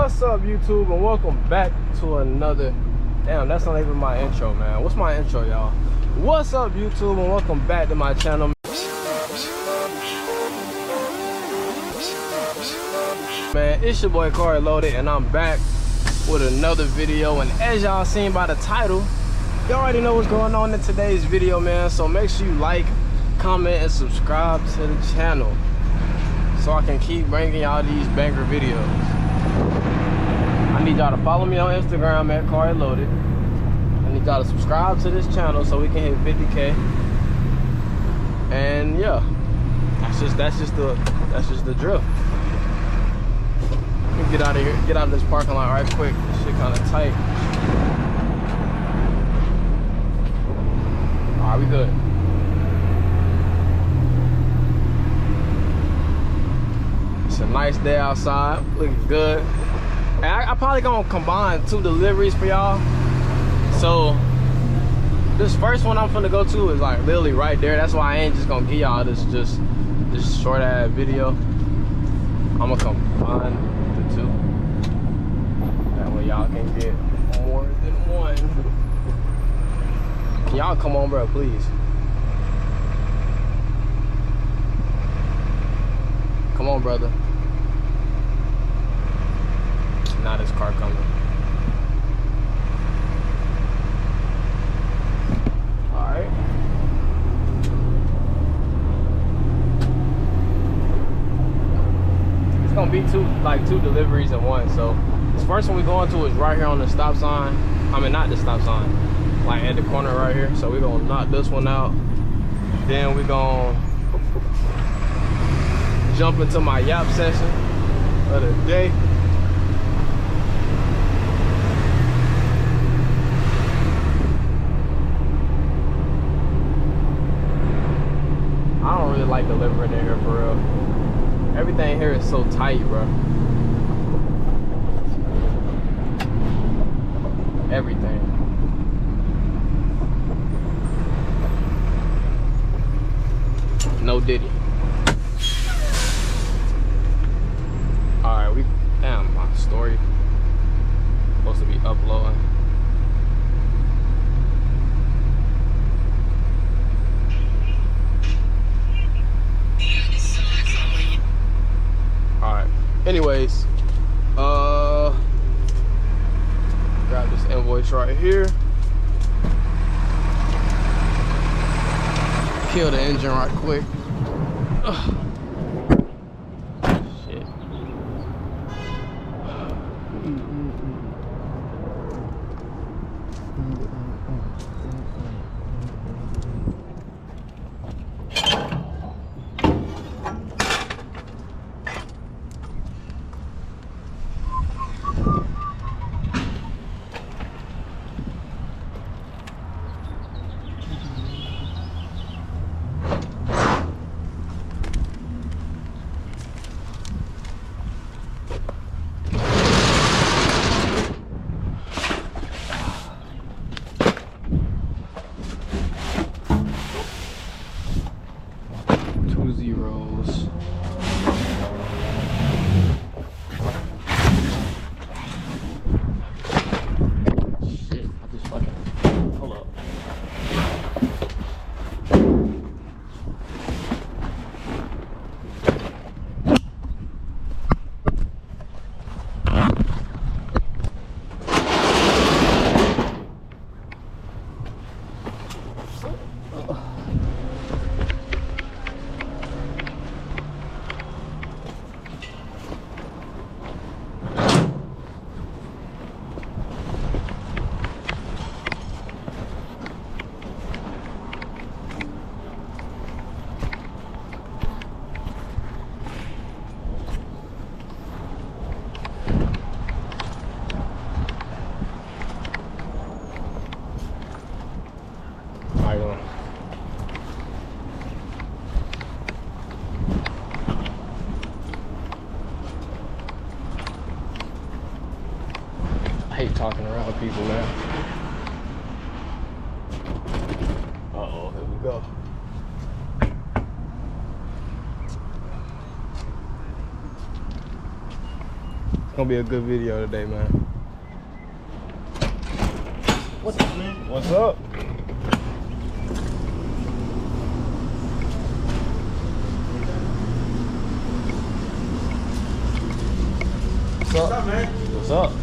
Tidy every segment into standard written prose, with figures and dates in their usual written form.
What's up, YouTube, and welcome back to another. Damn, that's not even my intro, man. What's my intro, y'all? What's up, YouTube, and welcome back to my channel. Man, it's your boy Corey Loaded, and I'm back with another video. And as y'all seen by the title, you already know what's going on in today's video, man. So make sure you like, comment, and subscribe to the channel so I can keep bringing y'all these banger videos. I need y'all to follow me on Instagram at Corey Loaded. I need y'all to subscribe to this channel so we can hit 50K. And yeah, that's just the drill. Let me get out of here, get out of this parking lot right quick. This shit kind of tight. All right, we good. It's a nice day outside, looking good. And I probably gonna combine 2 deliveries for y'all. So this first one I'm finna go to is like literally right there. That's why I ain't just gonna give y'all this short ass video. I'm gonna combine the 2. That way y'all can get more than one. Can y'all come on, bro, please? Come on, brother. Now this car coming. Alright. It's gonna be two deliveries in one. So this first one we going to is right here on the stop sign. I mean, not the stop sign, like at the corner right here. So we're gonna knock this one out. Then we're gonna jump into my yap session of the day. I don't really like delivering in here for real. Everything here is so tight, bro. Everything. No diddy. Alright, damn, my story supposed to be uploading. Alright, anyways, grab this invoice right here. Kill the engine right quick. Ugh. Shit. I hate talking around people, man. Uh-oh, here we go. It's gonna be a good video today, man. What's up, man? What's up? What's up, man? What's up?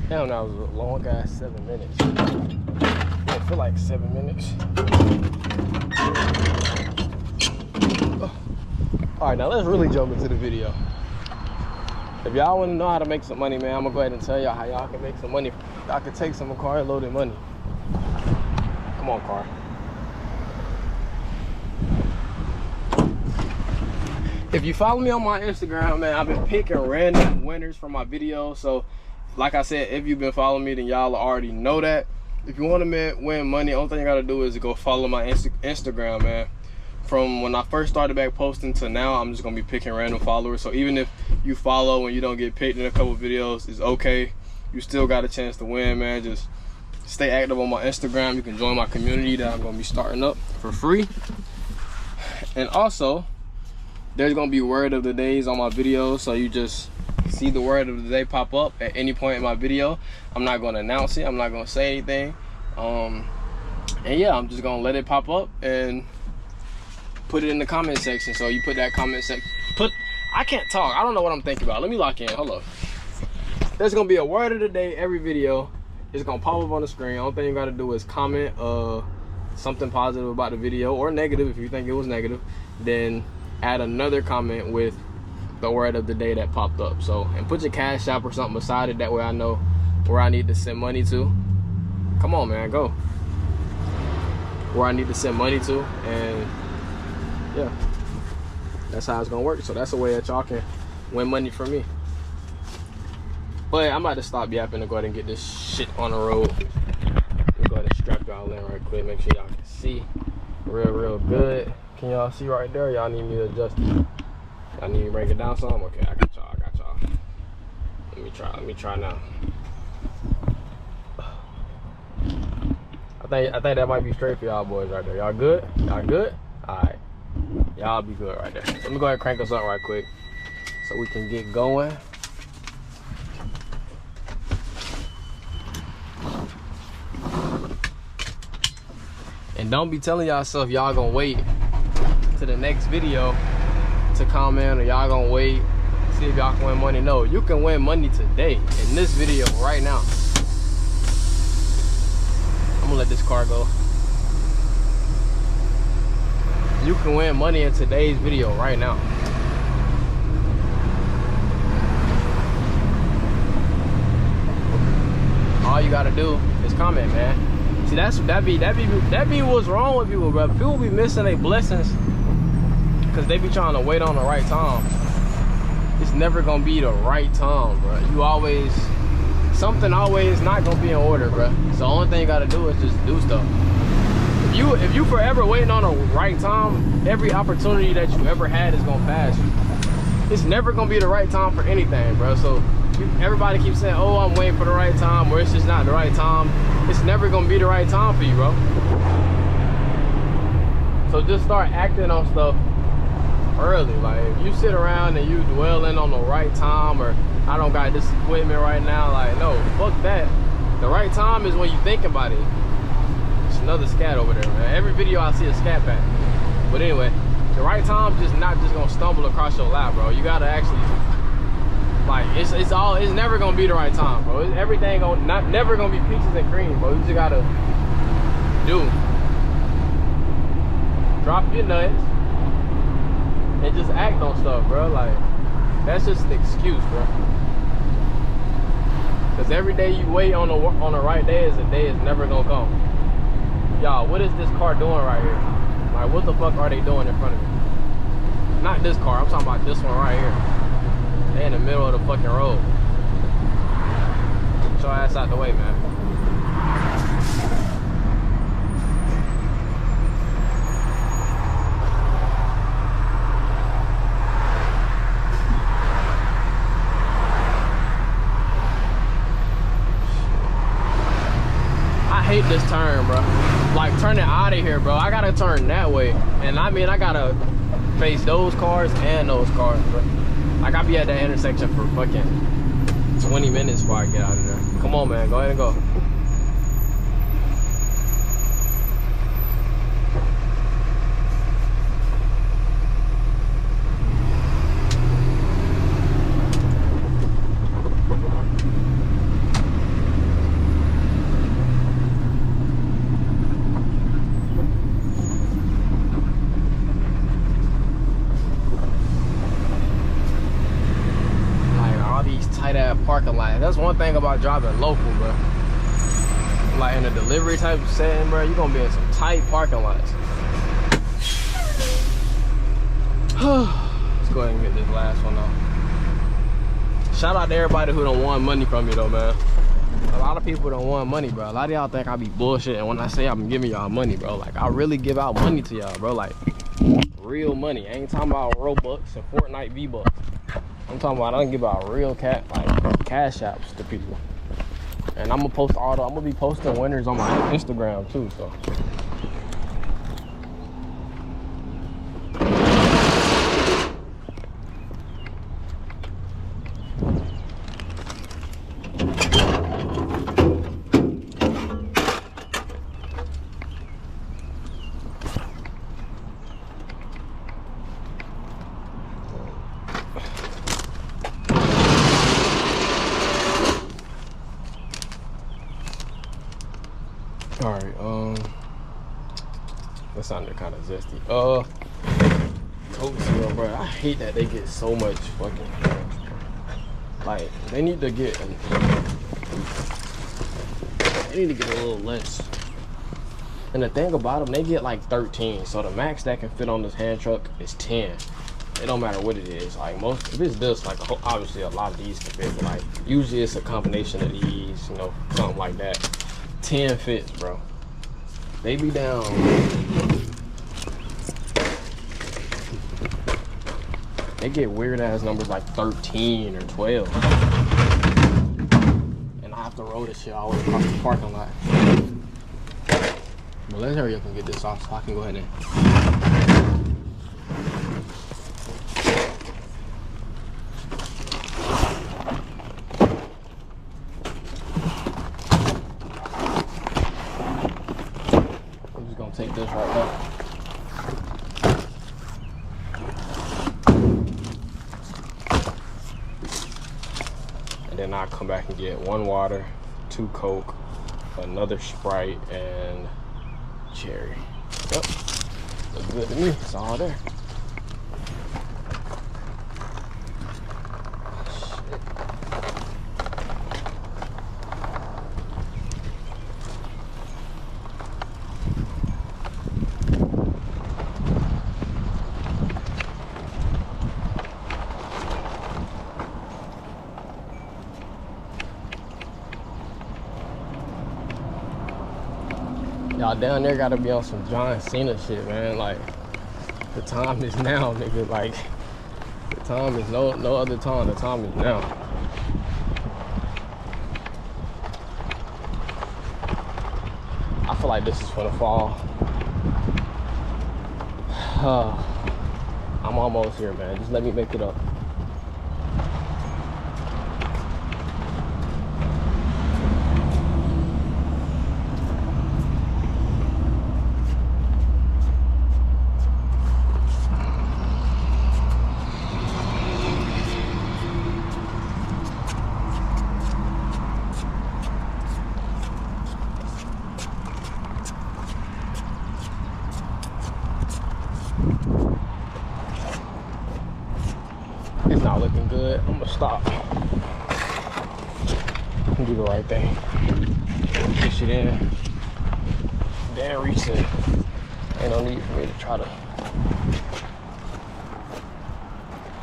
Damn, that was a long ass 7 minutes. I feel like 7 minutes. Alright, now let's really jump into the video. If y'all want to know how to make some money, man, I'm gonna go ahead and tell y'all how y'all can make some money. Y'all can take some car loaded money. Come on, car. If you follow me on my Instagram, man, I've been picking random winners for my videos. So like I said, if you've been following me, then y'all already know that. If you want to win money, only thing you gotta do is go follow my Instagram, man. From when I first started back posting to now, I'm just gonna be picking random followers. So even if you follow and you don't get picked in a couple videos, it's okay. You still got a chance to win, man. Just stay active on my Instagram. You can join my community that I'm gonna be starting up for free. And also, there's gonna be word of the days on my videos, so you just see the word of the day pop up at any point in my video. I'm not gonna announce it, I'm not gonna say anything, and yeah, I'm just gonna let it pop up and put it in the comment section. So you put that comment section, I can't talk, I don't know what I'm thinking about. Let me lock in, hold up. There's gonna be a word of the day every video. It's gonna pop up on the screen. Only thing you gotta do is comment something positive about the video, or negative if you think it was negative, then add another comment with the word of the day that popped up. So, and put your Cash App or something beside it, that way I know where I need to send money to. Come on, man, go. Where I need to send money to, and yeah, that's how it's gonna work. So that's a way that y'all can win money from me. But I'm about to stop yapping and go ahead and get this shit on the road. Let me go ahead and strap y'all in right quick, make sure y'all can see real good. Can y'all see right there? Y'all need me to adjust it? I need to break it down some. Okay, I got y'all. Let me try now. I think that might be straight for y'all boys right there. Y'all good? Y'all good? Alright. Y'all be good right there. So let me go ahead and crank us up right quick so we can get going. And don't be telling yourself y'all gonna wait to the next video to comment, or y'all gonna wait, see if y'all can win money. No, you can win money today in this video right now. I'm gonna let this car go. You can win money in today's video right now. All you gotta do is comment, man. See, that be what's wrong with people, bro. People be missing their blessings because they be trying to wait on the right time. It's never gonna be the right time, bro. Something always not gonna be in order, bro. So the only thing you gotta do is just do stuff. If you forever waiting on the right time, every opportunity that you ever had is gonna pass you. It's never gonna be the right time for anything, bro. So everybody keeps saying, oh, I'm waiting for the right time, or it's just not the right time. It's never gonna be the right time for you, bro. So just start acting on stuff early. Like, if you sit around and you dwelling on the right time, or I don't got this equipment right now, like, no, fuck that. The right time is when you think about it. It's another scat over there, man. Every video I see a scat pack. But anyway, the right time just not just gonna stumble across your lap, bro. You gotta actually, like, it's never gonna be the right time, bro. Everything never gonna be peaches and cream, bro. You just gotta drop your nuts and just act on stuff, bro. Like, that's just an excuse, bro. Cause every day you wait on the right day is a day is never gonna come. Y'all, what is this car doing right here? Like, what the fuck are they doing in front of me? Not this car, I'm talking about this one right here. They in the middle of the fucking road. Get your ass out the way, man. I hate this turn, bro. Like, turning out of here, bro. I gotta turn that way. And I mean, I gotta face those cars and those cars, bro. Like, I be at that intersection for fucking 20 minutes before I get out of there. Come on, man. Go ahead and go. Parking lot. That's one thing about driving local, bro. Like, in a delivery type of setting, bro, you're gonna be in some tight parking lots. Let's go ahead and get this last one off. Shout out to everybody who done won money from me, though, man. A lot of people don't want money, bro. A lot of y'all think I be bullshitting when I say I'm giving y'all money, bro. Like, I really give out money to y'all, bro. Like, real money. I ain't talking about Robux and Fortnite V-Bucks. I'm talking about I don't give out real cash apps to people. And I'm gonna be posting winners on my Instagram too, so. Alright, that sounded kind of zesty. Coke Zero, bro. I hate that they get so much fucking points, bro. Like, they need to get a little less. And the thing about them, they get like 13. So the max that can fit on this hand truck is 10. It don't matter what it is. Like, most, if it's this, like, obviously a lot of these can fit, but like, usually it's a combination of these, you know, something like that. 10 fits, bro. They be down. They get weird ass numbers like 13 or 12. And I have to roll this shit all the way across the parking lot. But let's hurry up and get this off so I can go ahead and. Take this right now. And then I'll come back and get 1 water, 2 Coke, another Sprite, and cherry. Yep. Looks good to me. It's all there. Y'all down there gotta be on some John Cena shit, man. Like, the time is now, nigga. Like, the time is no other time. The time is now. I feel like this is gonna fall. I'm almost here, man. Just let me make it up. It's not looking good. I'm gonna stop and do the right thing. Push it in. Then reset. Ain't no need for me to try to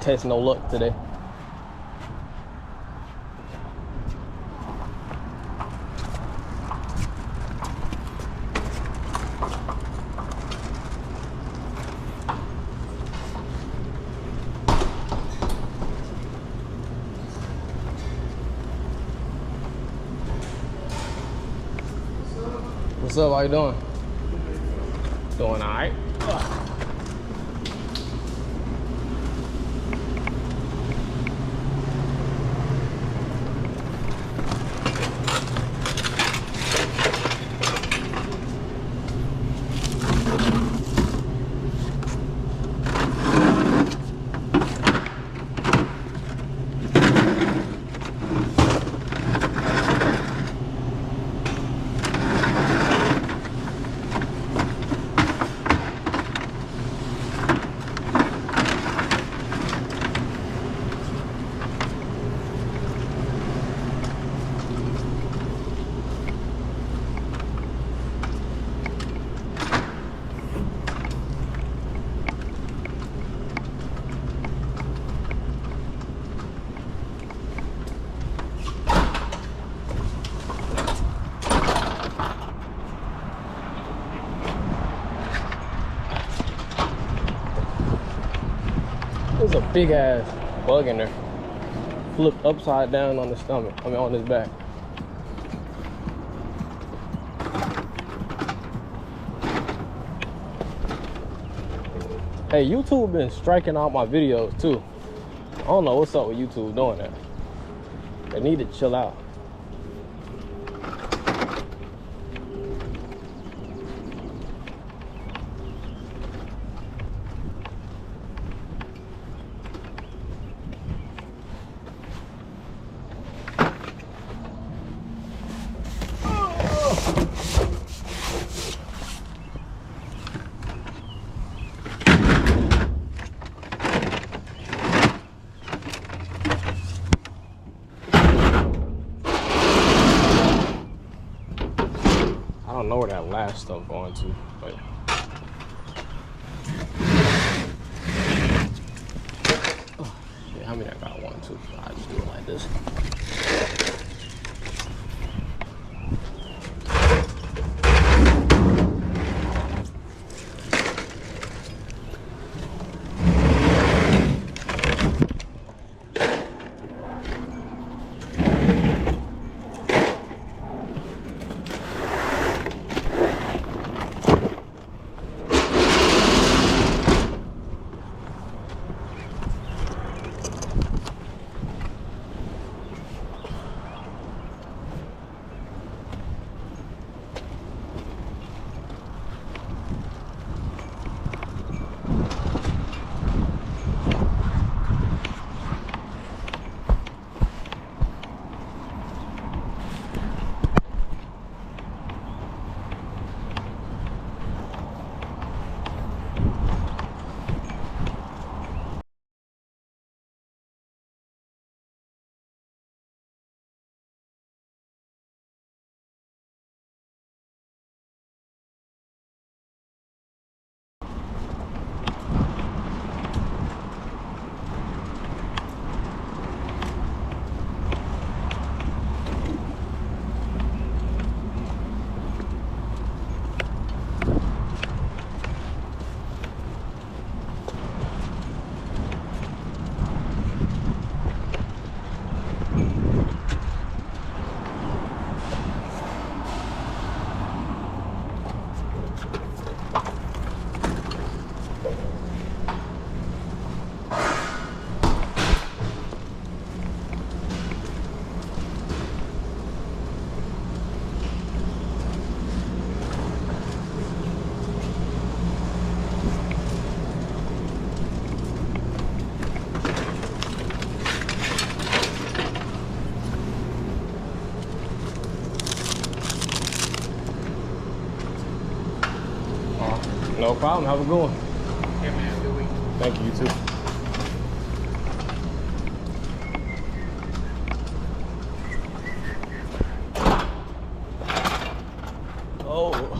test no luck today. What's up? How you doing? Doing all right. There's a big ass bug in there. Flipped upside down on the stomach. I mean on his back. Hey, YouTube been striking out my videos too. I don't know what's up with YouTube doing that. They need to chill out. I don't know where that last stuff going to, but oh, shit, how many I got? 1, 2. I just do it like this. problem. Have a good one. Yeah, man. Good week. Thank you, you too. Oh.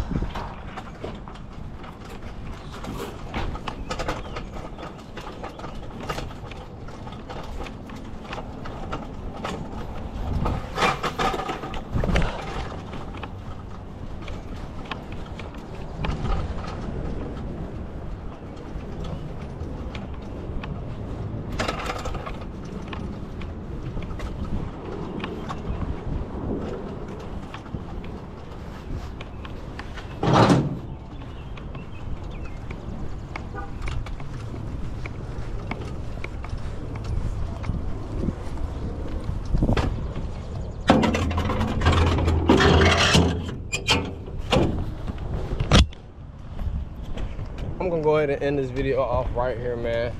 I'm gonna go ahead and end this video off right here, man.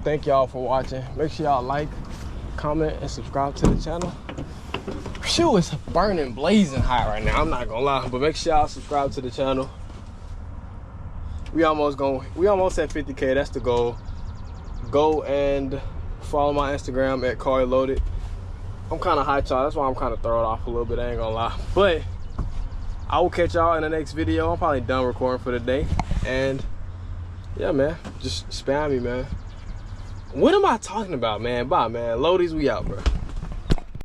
Thank y'all for watching. Make sure y'all like, comment, and subscribe to the channel. Shoot, it's burning, blazing hot right now. I'm not gonna lie, but make sure y'all subscribe to the channel. We almost at 50K. That's the goal. Go and follow my Instagram at Car Loaded. I'm kind of hyped, y'all. That's why I'm kind of thrown off a little bit. I ain't gonna lie, but I will catch y'all in the next video. I'm probably done recording for the day, and yeah, man, just spam me, man. What am I talking about, man? Bye, man. Loadies, we out, bro.